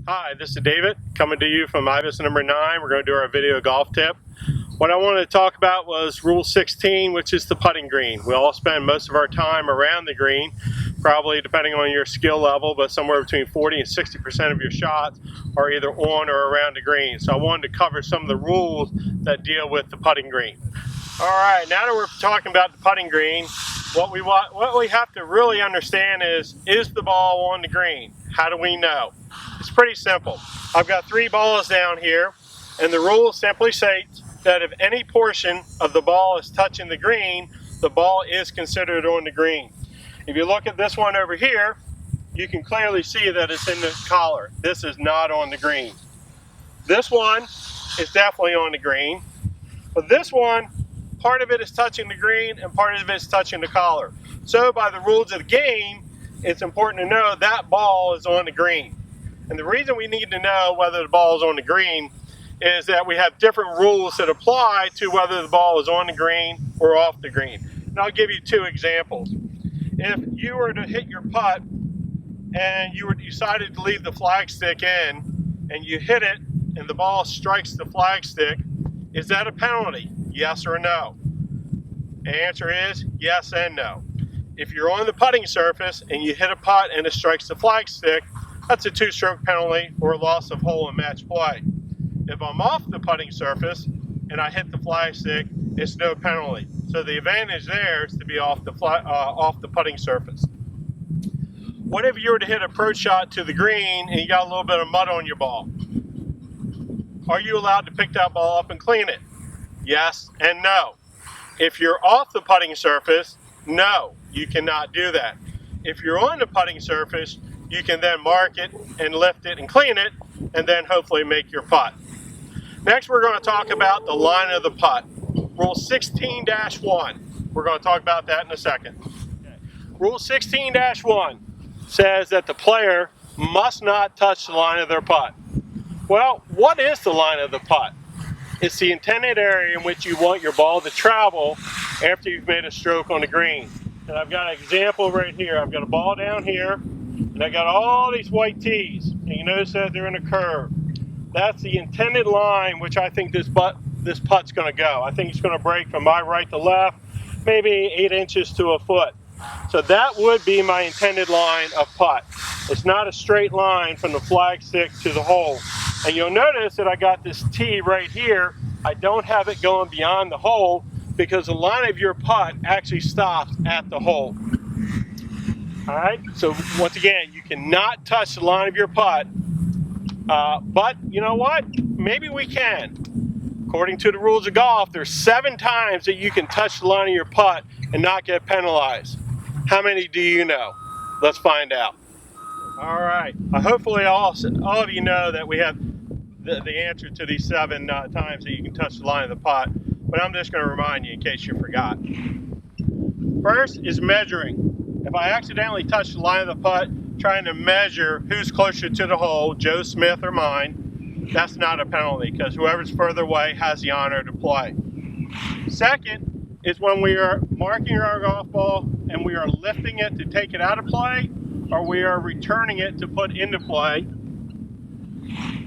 Hi, this is David coming to you from IBIS number 9. We're going to do our video golf tip. What I wanted to talk about was Rule 16, which is the putting green. We all spend most of our time around the green, probably depending on your skill level, but somewhere between 40 and 60% of your shots are either on or around the green. So I wanted to cover some of the rules that deal with the putting green. All right, now that we're talking about the putting green, what we have to really understand is the ball on the green? How do we know? It's pretty simple. I've got 3 balls down here, and the rule simply states that if any portion of the ball is touching the green, the ball is considered on the green. If you look at this one over here, you can clearly see that it's in the collar. This is not on the green. This one is definitely on the green, but this one, part of it is touching the green and part of it is touching the collar. So by the rules of the game, it's important to know that ball is on the green. And the reason we need to know whether the ball is on the green is that we have different rules that apply to whether the ball is on the green or off the green. And I'll give you 2 examples. If you were to hit your putt and you decided to leave the flagstick in and you hit it and the ball strikes the flagstick, is that a penalty? Yes or no? The answer is yes and no. If you're on the putting surface and you hit a putt and it strikes the flagstick, that's a 2-stroke penalty or a loss of hole in match play. If I'm off the putting surface and I hit the flagstick, it's no penalty. So the advantage there is to be off the putting surface. What if you were to hit an approach shot to the green and you got a little bit of mud on your ball? Are you allowed to pick that ball up and clean it? Yes and no. If you're off the putting surface, no, you cannot do that. If you're on the putting surface, you can then mark it and lift it and clean it, and then hopefully make your putt. Next, we're going to talk about the line of the putt. Rule 16-1. We're going to talk about that in a second. Rule 16-1 says that the player must not touch the line of their putt. Well, what is the line of the putt? It's the intended area in which you want your ball to travel after you've made a stroke on the green. And I've got an example right here. I've got a ball down here, and I got all these white tees. And you notice that they're in a curve. That's the intended line which I think this putt's going to go. I think it's going to break from my right to left, maybe 8 inches to a foot. So that would be my intended line of putt. It's not a straight line from the flagstick to the hole. And you'll notice that I got this tee right here. I don't have it going beyond the hole because the line of your putt actually stops at the hole. All right, so once again, you cannot touch the line of your putt, but you know what? Maybe we can. According to the rules of golf, there's 7 times that you can touch the line of your putt and not get penalized. How many do you know? Let's find out. All right, hopefully all of you know that we have the answer to these 7 times that you can touch the line of the putt, but I'm just going to remind you in case you forgot. First is measuring. If I accidentally touch the line of the putt trying to measure who's closer to the hole, Joe Smith or mine, that's not a penalty because whoever's further away has the honor to play. Second is when we are marking our golf ball and we are lifting it to take it out of play, or we are returning it to put into play.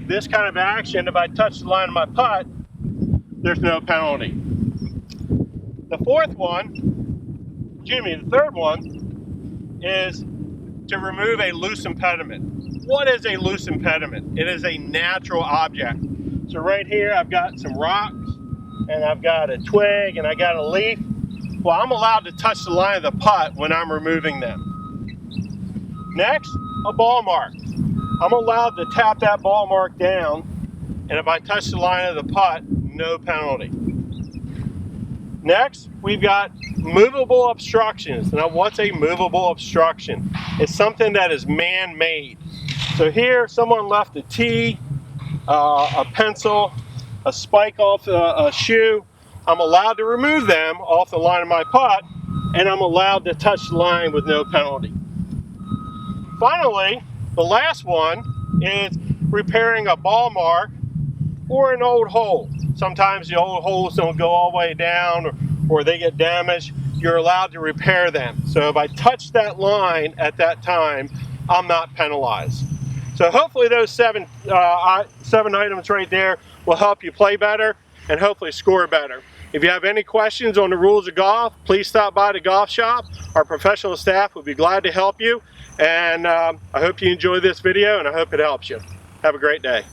This kind of action, if I touch the line of my putt, there's no penalty. The third one is to remove a loose impediment. What is a loose impediment? It is a natural object. So right here I've got some rocks and I've got a twig and I got a leaf. Well, I'm allowed to touch the line of the putt when I'm removing them. Next, a ball mark. I'm allowed to tap that ball mark down, and if I touch the line of the putt, no penalty. Next, we've got movable obstructions. Now, what's a movable obstruction? It's something that is man-made. So here, someone left a tee, a pencil, a spike off a shoe. I'm allowed to remove them off the line of my putt, and I'm allowed to touch the line with no penalty. Finally, the last one is repairing a ball mark or an old hole. Sometimes the old holes don't go all the way down or they get damaged. You're allowed to repair them. So if I touch that line at that time, I'm not penalized. So hopefully those seven items right there will help you play better and hopefully score better. If you have any questions on the rules of golf, please stop by the golf shop. Our professional staff would be glad to help you. And I hope you enjoy this video, and I hope it helps you. Have a great day.